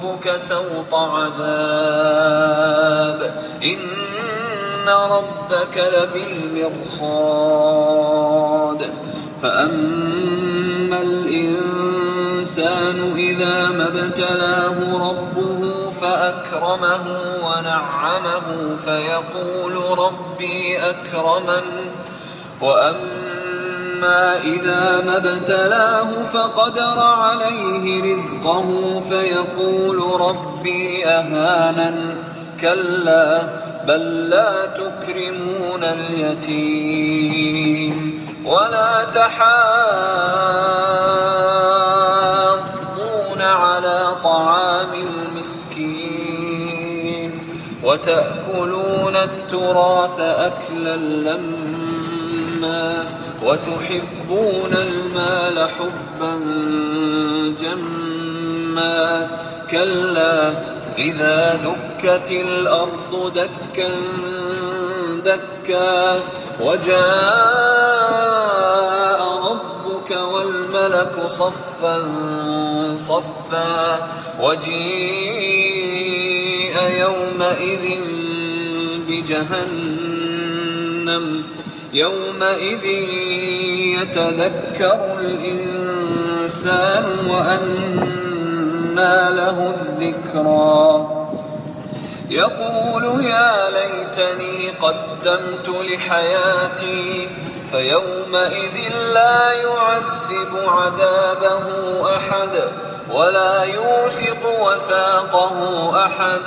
ربك سوط عذاب إن ربك لبالمرصاد فأما الإنسان إذا ما ابتلاه ربه فأكرمه ونعمه فيقول ربي أكرمن وأما إذا ما ابتلاه فقدر عليه رزقه فيقول ربي أهانن كلا بل لا تكرمون اليتيم ولا تحاضون على طعام المسكين وتأكلون التراث أكلا لما وتحبون المال حبا جما كلا إذا دكت الأرض دكا دكا وجاء ربك والملك صفا صفا وجيء يومئذ بجهنم يومئذ يتذكر الإنسان وأنى له الذكرى يقول يا ليتني قدمت لحياتي فيومئذ لا يعذب عذابه أحد ولا يوثق وثاقه أحد